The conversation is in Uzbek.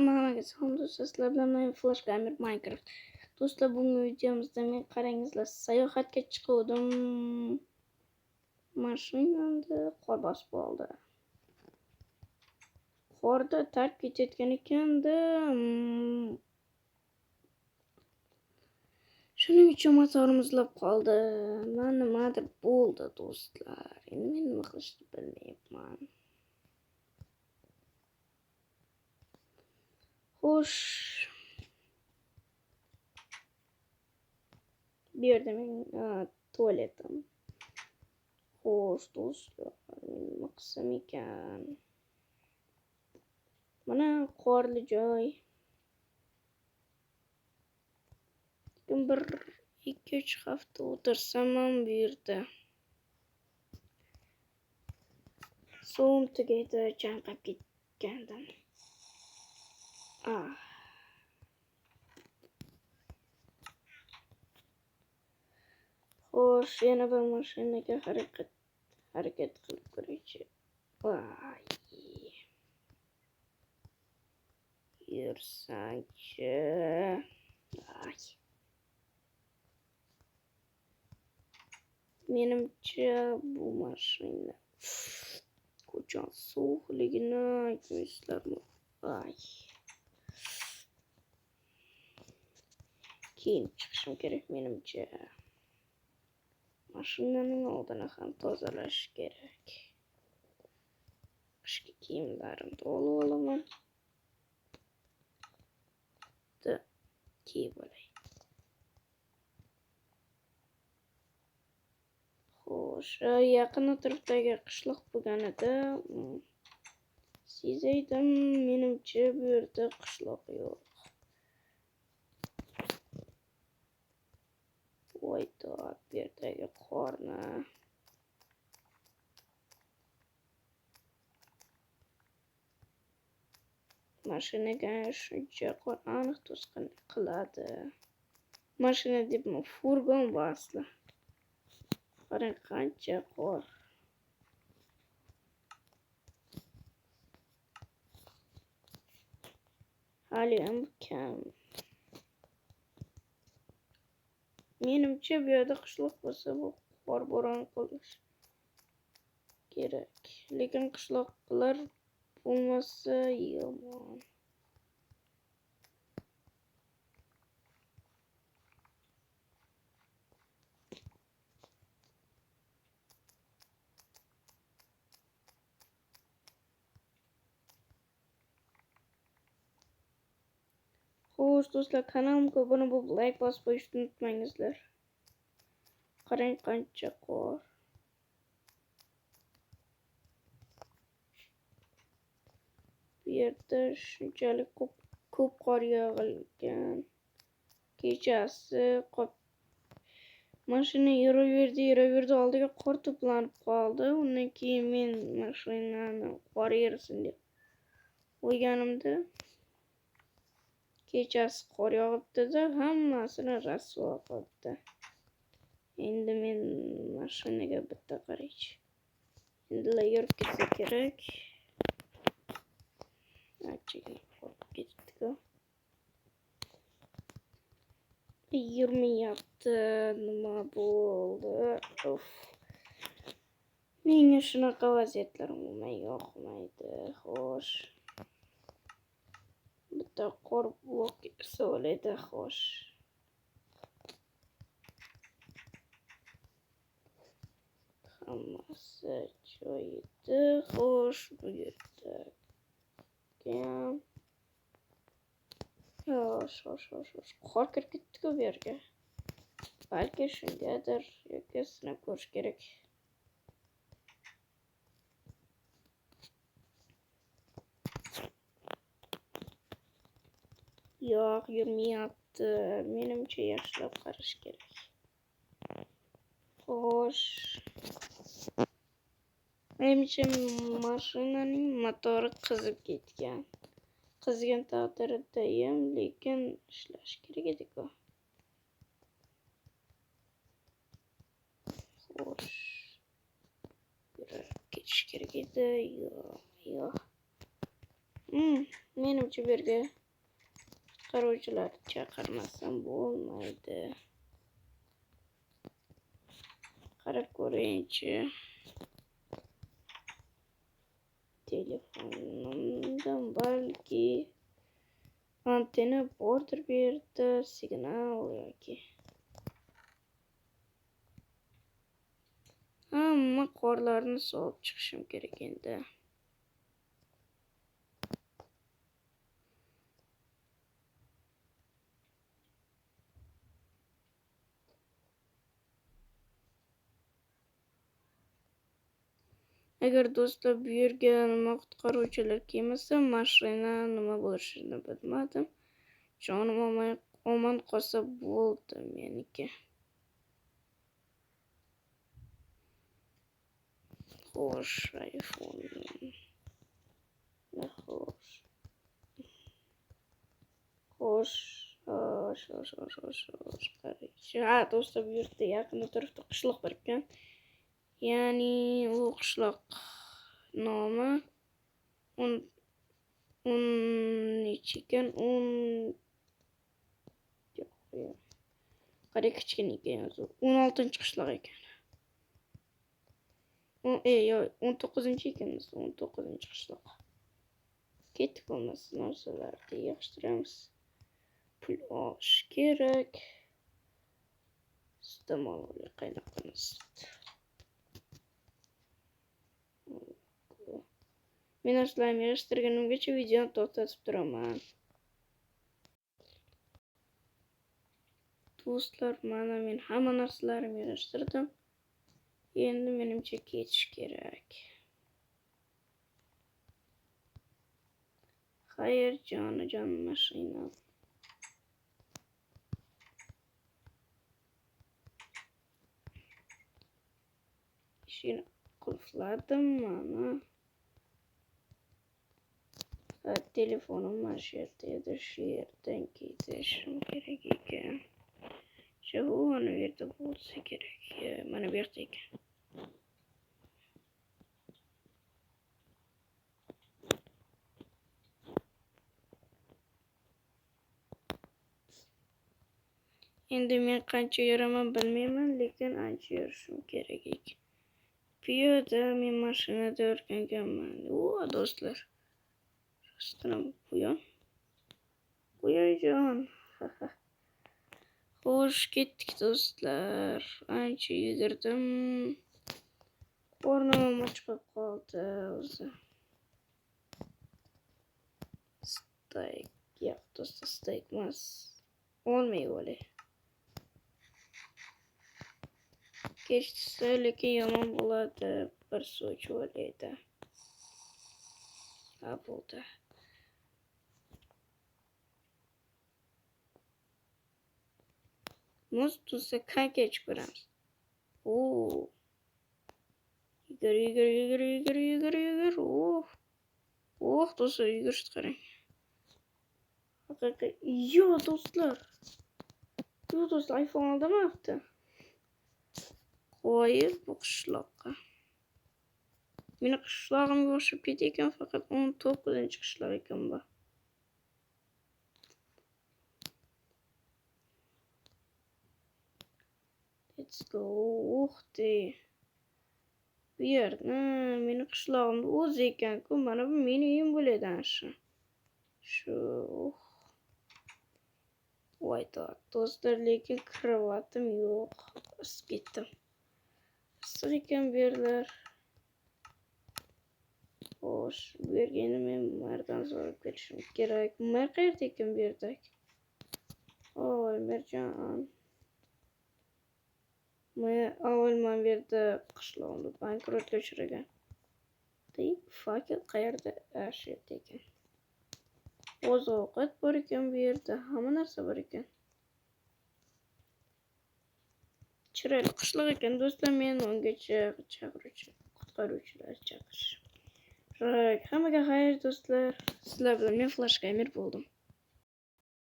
Hammaga salom do'stlar, sizlar bilan men Flash Gamer Minecraft. Do'stlar, bugungi videomizda men qarangizlar, sayohatga chiqdim. Mashinamda qor bosib oldi. Qorda tark ketayotgan ekanda. Shuning uchun motorim muzlab qoldi. Mana nimadir bo'ldi do'stlar. Endi men nima qilishni bilmayapman. Xo'sh, bu yerda mening tuvaletim. Xo'sh do'stlar, nima qilsam ekan? Mana qorli joy. Bir 2-3 hafta o'tirsam ham bu yerda. Suvim tugaydi, chanqab ketgandim. Xo'sh, yana bir mashinaga harakat qilib ko'raychi. Yursangchi. Menimcha bu mashina qachon sovuqligini aytmaysizlarmi? Keyin chiqishim kerak menimcha. Mashinaning oldini ham tozalash kerak. Qishki kiyimlarimni olib olaman. Kiyib olay. Xo'sh, yaqin atrofdagi qishloq bo'lganida sezaydim, menimcha bu yerda qishloq yo'q. Voydo, bu yerdagi qorni. Mashinaga shuncha qor aniq to'sqin qiladi. Mashina debmi, furgon bu asli. Qarang qancha qor. Hali ham kam. Menimcha bu yerda qishloq bo'lsa, bu qor bo'ron qilish kerak. Lekin qishloqlar bo'lmasa yomon. Xo'sh do'stlar, kanalimga obuna bo'lib, like bosib qo'yishni unutmangizlar. Qarang qancha qor. Bu yerda shunchalik ko'p qor yog'ilgan. Kechasi mashina yuraverdi, oldiga qor to'planib qoldi. Undan keyin men mashinani qor erisin deb qo'yganimda kechasi qor yog'ibdi-da, hammasini rasvo qilibdi. Endi men mashinaga bitta qaraychi. Endi yurib ketsa kerak. Anchaga qolib ketdi-ku. Yurmayapti, nima bo'ldi? Menga shunaqa vaziyatlar umuman yoqmaydi. Xo'sh. Bitta qor blok so'laydi, xo'sh. Hammasi joyida, xo'sh, bu yerda. Xo'sh. Qor kirib ketdi-ku bu yerga. Balki shungadir, yoki sinab ko'rish kerak. Yo'q, yurmayapti. Menimcha yaxshilab qarash kerak. Xo'sh. Menimcha mashinaning motori qizib ketgan. Qizgan taqdirda ham, lekin ishlash kerak edi-ku. Xo'sh. Yurib ketish kerak edi. Yo'q. Menimcha bu yerga qutqaruvchilarni chaqirmasam bo'lmaydi. Qarab ko'raychi. Telefonimdan balki antenna bordir bu yerda, signal yoki. Hamma qorlarni solib chiqishim kerak endi. Agar do'stlar bu yerga nima qutqaruvchilar kelmasa, mashina nima bo'lishini bilmadim. Jonim omon qolsa bo'ldi meniki. Xo'sh, iPhone. Xo'sh. Ha, do'stlar, bu yerda yaqinda turibdi qishloq bor ekan. Ya'ni u qishloq nomi necha ekan? Qara kichkina ekan yozuv. 16-qishloq ekan. 19-ekanmiz, 19-qishloq. Ketib bo'lmas narsalarni yig'ishtiramiz. Pul olish kerak. Iste'molga qaynaqamiz. Men narsalarni yig'ishtirganimgacha videoni to'xtatib turaman. Do'stlar, mana men hamma narsalarimni yig'ishtirdim. Endi menimcha ketish kerak. Xayr, jonajon mashina. Ishini qulfladim mana. Telefonim mana shu yerda edi, shu yerdan ketishim kerak ekan. Mana bu yerda bo'lsa kerak. Mana bu yerda ekan. Endi men qancha yuraman bilmayman, lekin ancha yurishim kerak ekan. Piyoda men mashinada o'rganganman. Do'stlar. Rostdan Quyoyjon. Xo'sh, ketdik do'stlar. Ancha yugurdim. Qornim ochib qoldi o'zi. Steak. Yo'q, do'stlar, steak emas. Olmay o'lay. Kechsa lekin yomon bo'ladi. Bir so'ch o'laydi. Ha, bo'ldi. Muz tuzsa qancha ichib ko'ramiz. Yugur. Do'stlar, yugurishni qarang. Do'stlar, iPhone oldiryapti. Qo'yib bu qishloqqa. Meni qishlog'imga o'xshab ketgan, faqat 19-qishloq ekan bu. Let's go. Bu yerni meni qishlog'imda o'zi ekan-ku. Mana bu meni uyim bo'ladi shu. Voy do'stlar, lekin kravatim yo'q. Isib ketdim. Issiq ekan bu yerlar. Xo'sh, bu yerga endi men Umardan so'rab kelishim kerak. Umar qayerda ekan bu yerda? Umarjon. Men avval bu yerda qishlog'imda bankrotga uchragan. Fakir qayerda? Shu yerda ekan. Oziq-ovqat bor ekan bu yerda, hamma narsa bor ekan. Chiroyli qishloq ekan do'stlar, men ungacha qutqaruvchilar chaqirish. Hammaga xayr do'stlar. Sizlar bilan men Flash Gamer bo'ldim.